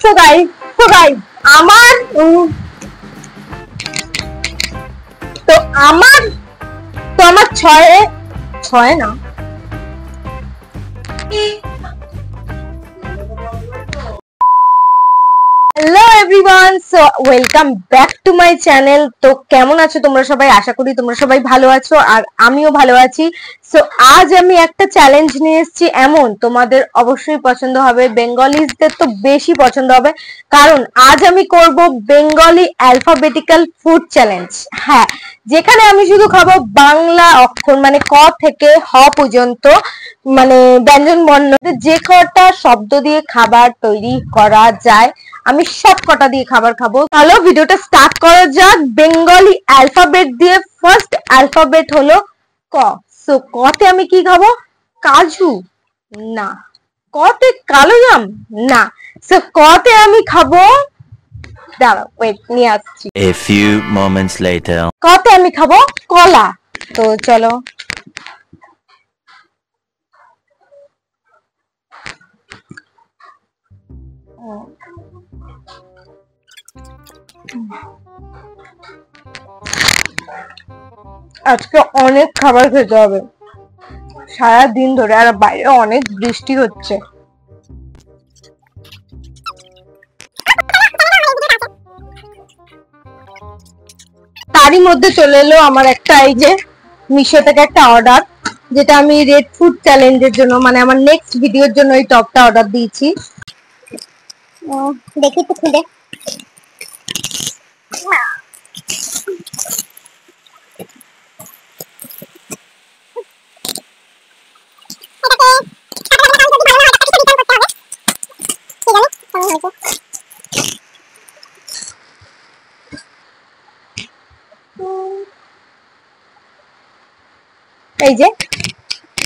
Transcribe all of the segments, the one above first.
so guys আমার ছয় না hello everyone, so welcome back to my channel. তো কেমন আছো তোমরা সবাই? আশা করি তোমরা সবাই ভালো আছো আর আমিও ভালো আছি। সো আজ আমি একটা চ্যালেঞ্জ নিয়ে এসেছি, এমন তোমাদের অবশ্যই পছন্দ হবে, বেঙ্গলিজদের তো বেশি পছন্দ হবে, কারণ আজ আমি করব বেঙ্গলি অ্যালফাবেটিক্যাল ফুড চ্যালেঞ্জ। হ্যাঁ, যেখানে আমি শুধু খাবো বাংলা অক্ষর, মানে ক থেকে হ পর্যন্ত, মানে ব্যঞ্জন বর্ণ যে কটা শব্দ দিয়ে খাবার তৈরি করা যায় আমি সব কটা দিয়ে খাবার খাবো। চলো ভিডিওটা স্টার্ট করা যাক। বেঙ্গলি অ্যালফাবেট দিয়ে ফার্স্ট অ্যালফাবেট হলো ক। সো কতে আমি কি খাবো? কাজু না। কতে কালো জাম না। সো কতে আমি খাবো, দাঁড়াও ওয়েট নিয়ে আসছি। A few moments later. কতে আমি খাবো কলা। তো চলো আজকে অনেক খাবার খেতে হবে সারাদিন ধরে, আর বাইরে অনেক বৃষ্টি হচ্ছে। তারই মধ্যে চলে এলো আমার একটা, এই যে মিশো থেকে একটা অর্ডার, যেটা আমি রেড ফুড চ্যালেঞ্জের জন্য, মানে আমার নেক্সট ভিডিওর জন্য এই টপটা অর্ডার দিয়েছি। দেখি তো খুলে। এই যে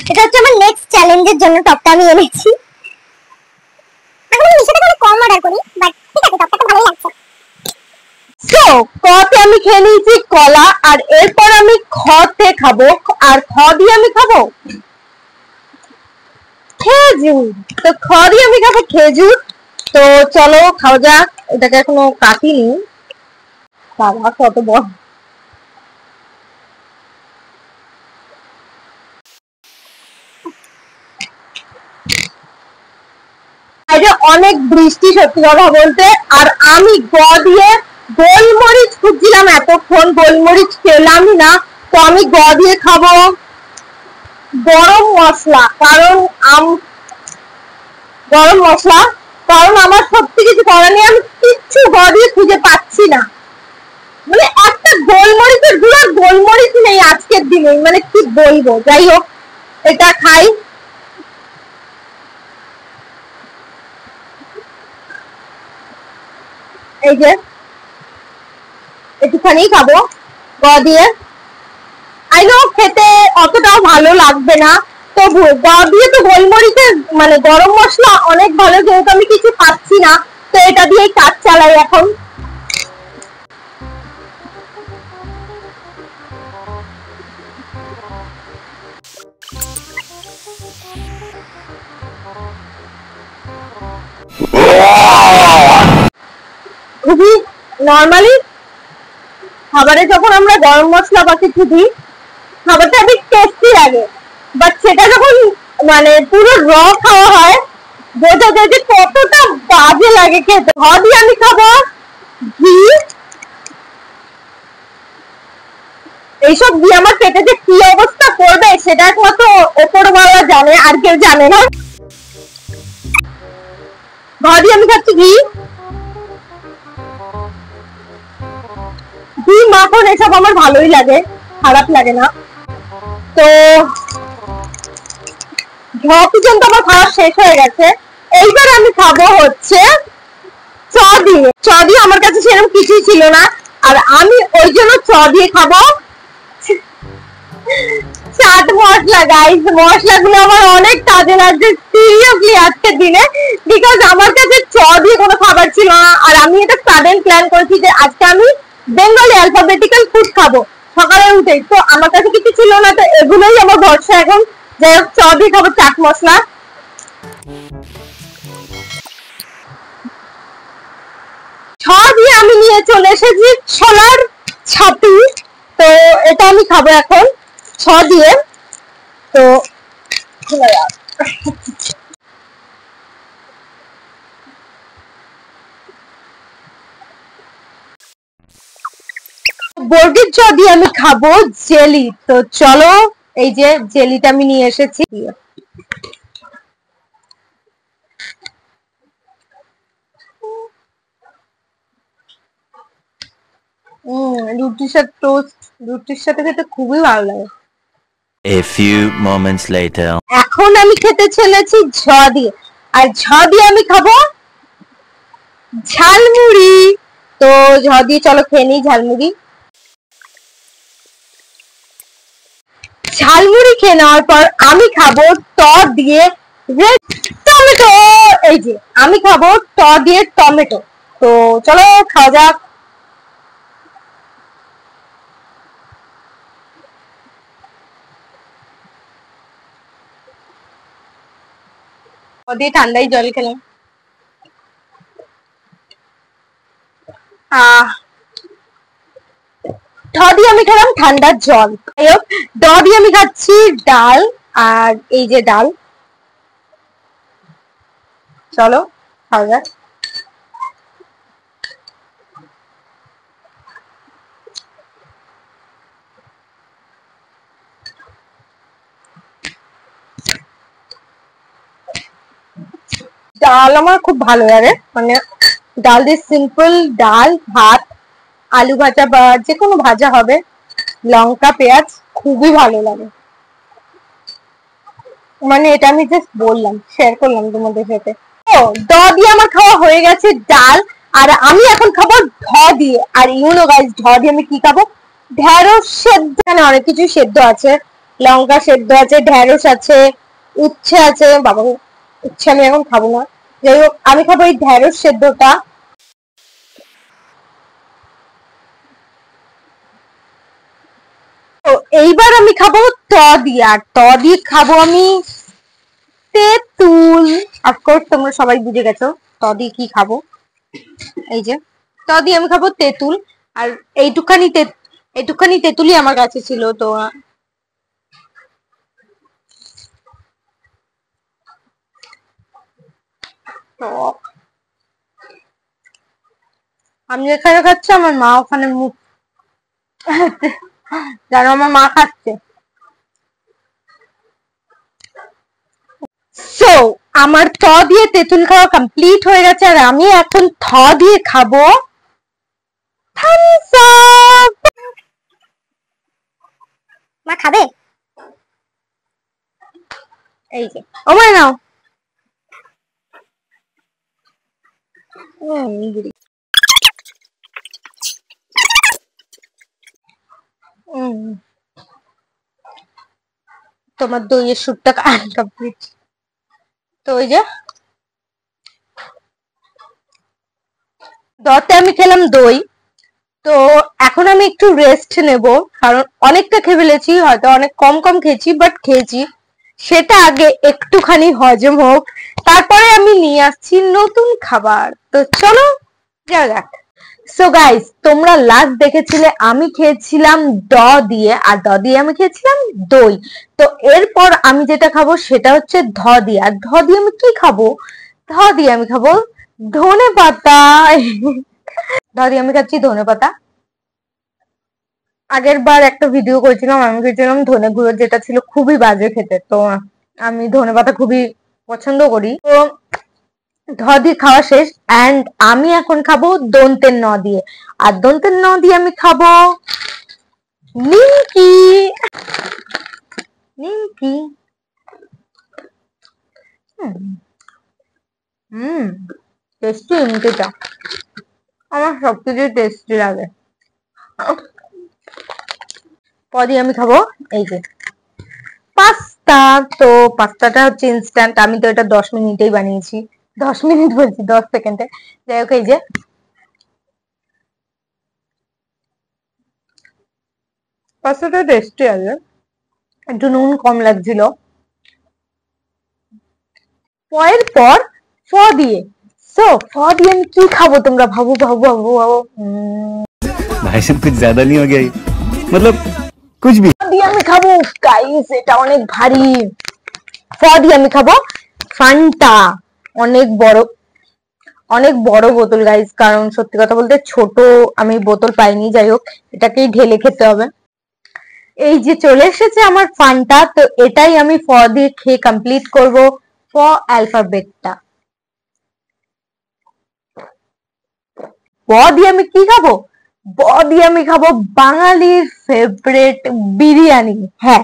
এটা হচ্ছে আমার নেক্সট চ্যালেঞ্জের জন্য টপটা আমি এনেছি। আমি মিশোতে করে কম অর্ডার করি, বাট ঠিক আছে, টপটা তো ভালোই লাগছে। সো কতে আমি খেয়ে নিয়েছি কলা, আর এরপর আমি খতে খাবো, আর খ দিয়ে আমি খাবো খেজুর। তো খ দিয়ে আমি খাবো খেজুর। তো চলো খাওয়া যাক। এটাকে এখনো কাটিনি, বাবা কত বড়। অনেক বৃষ্টি সত্যি কথা বলতে, আর আমি গ দিয়ে গোলমরিচ খুঁজছিলাম এতক্ষণ, গোলমরিচ পেলামই না। তো আমি গ দিয়ে খাবো গরম মশলা, কারণ গরম মশলা, কারণ আমার সত্যি কিছু করার নেই, আমি কিচ্ছু গ দিয়ে খুঁজে পাচ্ছি না, মানে একটা গোলমরিচের গুঁড়ো গোলমরিচ নেই আজকের দিনে, মানে কি বলবো। যাই হোক এটা খাই। এই যে একটুখানি খাবো গ দিয়ে। আই নো খেতে অতটাও ভালো লাগবে না, তবু গ দিয়ে তো গোলমরিচের মানে গরম মশলা অনেক ভালো, যেহেতু আমি কিছু পাচ্ছি না তো এটা দিয়েই কাজ চালাই এখন। খুবই নর্মালি খাবারে যখন আমরা গরম মশলা বা কিছু দিই খাবারটা বেশ টেস্টি লাগে, বাট সেটা যখন মানে পুরো র খাওয়া হয় বোঝা যায় যে কতটা বাজে লাগে খেতে। হ দিয়ে আমি খাবো ঘি। এইসব দিয়ে আমার পেটে যে কি অবস্থা করবে সেটা একমাত্র ওপরওয়ালা জানে, আর কেউ জানে না। ঘ দিয়ে আমি খাচ্ছি ঘি। ঘি মাখন এসব আমার ভালোই লাগে, খারাপ লাগে না। তো ঘ পর্যন্ত আমার খাওয়া শেষ হয়ে গেছে। এইবার আমি খাবো হচ্ছে চ দিয়ে। চ দিয়ে আমার কাছে সেরকম কিছুই ছিল না, আর আমি ওই জন্য চ দিয়ে খাবো চাট মশলা। গাইস মশলাগুলো আমার অনেক কাজে লাগছে সিরিয়াসলি আজকের দিনে, বিকজ আমার কাছে চ দিয়ে কোনো খাবার ছিল না, আর আমি এটা সাডেন প্ল্যান করেছি যে আজকে আমি বেঙ্গলি অ্যালফাবেটিক্যাল ফুড খাবো সকালে উঠে। তো আমার কাছে কিছু ছিল না, তো এগুলোই আমার ভরসা এখন, যাই হোক, চ দিয়ে খাবো চাট মশলা। ছ দিয়ে আমি নিয়ে চলে এসেছি ছোলার ছাতু। তো এটা আমি খাবো এখন ছ দিয়ে। তো বর্গের চ দিয়ে আমি খাবো জেলি। তো চলো, এই যে জেলিটা আমি নিয়ে এসেছি। রুটির সাথে টোস্ট, রুটির সাথে খেতে খুবই ভালো লাগে। A few moments later. এখন আমি খেতে চলেছি ঝ দিয়ে, আর ঝ দিয়ে আমি খাবো ঝালমুড়ি। তো ঝ দিয়ে চলো খেয়ে নিই ঝালমুড়ি। ঝালমুড়ি খেয়ে নেওয়ার পর আমি খাবো ট দিয়ে রেড টমেটো। এই যে আমি খাবো ট দিয়ে টমেটো। তো চলো খাওয়া যাক। দিয়ে ঠান্ডাই জল খেলাম। ঢ দিয়ে আমি খেলাম ঠান্ডার জল। যাই হোক, ড দিয়ে আমি খাচ্ছি ডাল। আর এই যে ডাল, চলো খাওয়া যাক। ডাল আমার খুব ভালো লাগে, মানে ডাল দিয়ে সিম্পল ডাল ভাত আলু ভাজা বা যে কোনো ভাজা হবে, লঙ্কা পেঁয়াজ, খুবই ভালো লাগে। মানে এটা আমি জাস্ট বললাম, শেয়ার করলাম তোমাদের সাথে। ও, ড দিয়ে আমার খাওয়া হয়ে গেছে ডাল। আর আমি এখন খাবো ঢ দিয়ে। আর ইউনো গাইস, ঢ দিয়ে আমি কি খাবো? ঢেঁড়স সেদ্ধ। এখানে অনেক কিছু সেদ্ধ আছে, লঙ্কা সেদ্ধ আছে, ঢেঁড়স আছে, উচ্ছে আছে। বাবা, উচ্ছে আমি এখন খাবো না। যাই হোক, আমি খাবো এই ঢেঁড়স সেদ্ধটা। তো এইবার আমি খাবো ত দিয়ে। আর ত দিয়ে খাবো আমি তেঁতুল। অফকোর্স তোমরা সবাই বুঝে গেছো ত দিয়ে কি খাবো। এই যে ত দিয়ে আমি খাবো তেঁতুল। আর এইটুখানি তেঁতুলই আমার কাছে ছিল। তো আমি যেখানে খাচ্ছি, আমার মা ওখানে মুখ জানো, আমার মা খাচ্ছে। সো আমার ত দিয়ে তেঁতুল খাওয়া কমপ্লিট হয়ে গেছে। আর আমি এখন থ দিয়ে খাবো থামস আপ। মা খাবে? এই যে, ও মা নাও। তোমার দইয়ের স্যুটটা কমপ্লিট। তো ওই যে দতে আমি খেলাম দই। তো এখন আমি একটু রেস্ট নেব, কারণ অনেকটা খেয়ে ফেলেছি, হয়তো অনেক কম কম খেয়েছি, বাট খেয়েছি। সেটা আগে একটুখানি হজম হোক, তারপরে আমি নিয়ে আসছি নতুন খাবার। তো চলো যাওয়া যাক। সো গাইস, তোমরা লাস্ট দেখেছিলে আমি খেয়েছিলাম ড দিয়ে, আর ড দিয়ে আমি খেয়েছিলাম দই। তো এরপর আমি যেটা খাবো সেটা হচ্ছে ধ দিয়ে। আর ধ দিয়ে আমি কি খাবো? ধ দিয়ে আমি খাবো ধনে পাতা। ধ দিয়ে আমি খাচ্ছি ধনে পাতা। আগের বার একটা ভিডিও করেছিলাম, আমি খেয়েছিলাম ধনে গুঁড়ো, যেটা ছিল খুবই বাজে খেতে। তো আমি ধনে পাতা খুবই পছন্দ করি। তো ধ দিয়ে খাওয়া শেষ, এন্ড আমি এখন খাবো দন্তের ন দিয়ে। আর দন্তের ন দিয়ে আমি খাবো নিমকি। নিমকি। হুম, টেস্টি নিমকিটা। আমার সবকিছু টেস্টি লাগে। পরে আমি খাবো এই যে পাস্তা। তো পাস্তাটা হচ্ছে ইনস্ট্যান্ট, আমি তো এটা 10 মিনিটেই বানিয়েছি। 10 মিনিট বলছি, 10 সেকেন্ডে। যাই হোক, এই যে পাস্তাটা টেস্টি আছে, একটু নুন কম লাগছিল। পয়ের পর ফ দিয়ে। সো ফ দিয়ে আমি কি খাবো, তোমরা ভাবো ভাবো ভাবো ভাবো। भाई साहब कुछ ज्यादा नहीं हो गया ये? मतलब कुछ भी। ফ দিয়ে আমি খাবো গাইস, এটা অনেক ভারী। ফ দিয়ে আমি খাবো ফান্টা, অনেক বড় বোতল গাইস, কারণ সত্যি কথা বলতে ছোট আমি বোতল পাইনি। যাই হোক, এটাকেই ঢেলে খেতে হবে। এই যে চলে এসেছে আমার ফান্টা, তো এটাই আমি ফ দিয়ে খেয়ে কমপ্লিট করব। ফ অ্যালফাবেটটা। ব দিয়ে আমি কি খাবো? ব দিয়ে আমি খাবো বাঙালির ফেভারিট বিরিয়ানি। হ্যাঁ,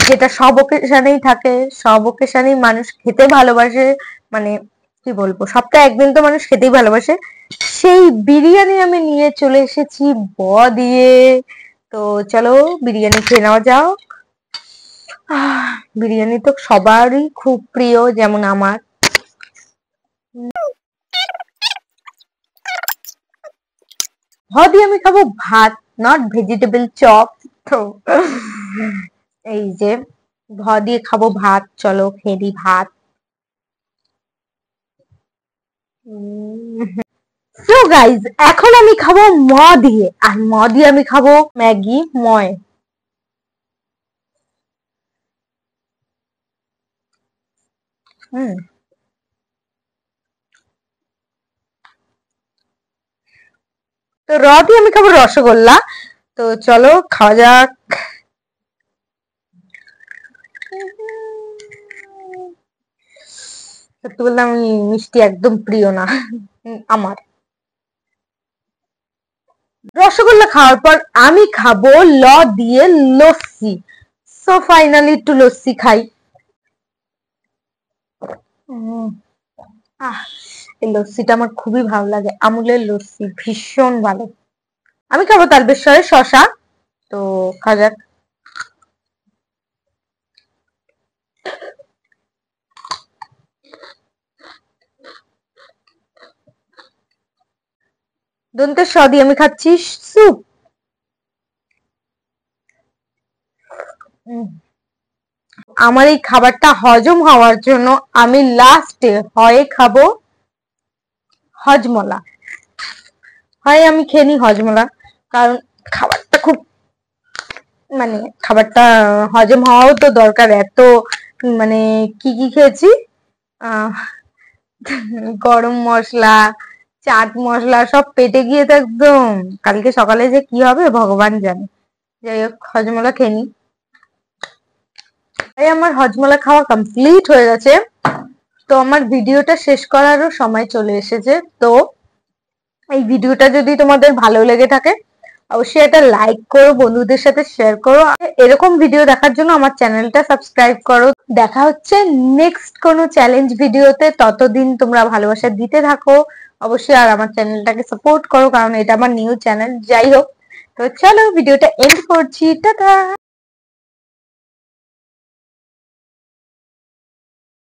যেটা সব ওকেশনেই থাকে, সব ওকেশনেই মানুষ খেতে ভালোবাসে। মানে কি বলবো, সপ্তাহে একদিন তো মানুষ খেতেই ভালোবাসে। সেই বিরিয়ানি আমি নিয়ে চলে এসেছি ব দিয়ে। তো চলো বিরিয়ানি খেয়ে নেওয়া যাক। বিরিয়ানি তো সবারই খুব প্রিয়, যেমন আমার। ভ দিয়ে আমি খাবো ভাত, নট ভেজিটেবল চপ। তো এই যে ভ দিয়ে খাবো ভাত, চলো খেয়ে দিই ভাত। সো গাইজ, এখন আমি খাবো ম দিয়ে, আর ম দিয়ে আমি খাবো ম্যাগি ময়। তো র দিয়ে আমি খাবো রসগোল্লা। তো চলো খাওয়া যাক। সত্যি বলতে আমি মিষ্টি একদম প্রিয় না আমার। রসগোল্লা খাওয়ার পর আমি খাবো ল দিয়ে লস্যি। সো ফাইনালি একটু লস্যি খাই। এই লস্যিটা আমার খুবই ভালো লাগে, আমুলের লস্যি ভীষণ ভালো। আমি খাবো তারকেশ্বরের শশা। তো খাওয়া যাক। দন্তের স দিয়ে আমি খাচ্ছি স্যুপ। আমার এই খাবারটা হজম হওয়ার জন্য আমি লাস্টে হয় খাবো হজমলা। হয় আমি খেয়ে নিই হজমলা, কারণ খাবারটা খুব মানে খাবারটা হজম হওয়াও তো দরকার। এত মানে কি কি খেয়েছি, আহ গরম মশলা, চাট মশলা সব পেটে গিয়ে তো একদম কালকে সকালে যে কি হবে ভগবান জানে। যাই হোক, হজমলা খেয়ে নিই। তাই আমার হজমলা খাওয়া কমপ্লিট হয়ে গেছে। তো আমার ভিডিওটা শেষ করারও সময় চলে এসেছে। তো এই ভিডিওটা যদি তোমাদের ভালো লেগে থাকে, অবশ্যই একটা লাইক করো, বন্ধুদের সাথে শেয়ার করো। এরকম ভিডিও দেখার জন্য আমার চ্যানেলটা সাবস্ক্রাইব করো। দেখা হচ্ছে নেক্সট কোনো চ্যালেঞ্জ ভিডিওতে। ততদিন তোমরা ভালোবাসা দিতে থাকো অবশ্যই, আর আমার চ্যানেলটাকে সাপোর্ট করো, কারণ এটা আমার নিউ চ্যানেল। যাই হোক, তো চলো ভিডিওটা এন্ড করছি, টাটা।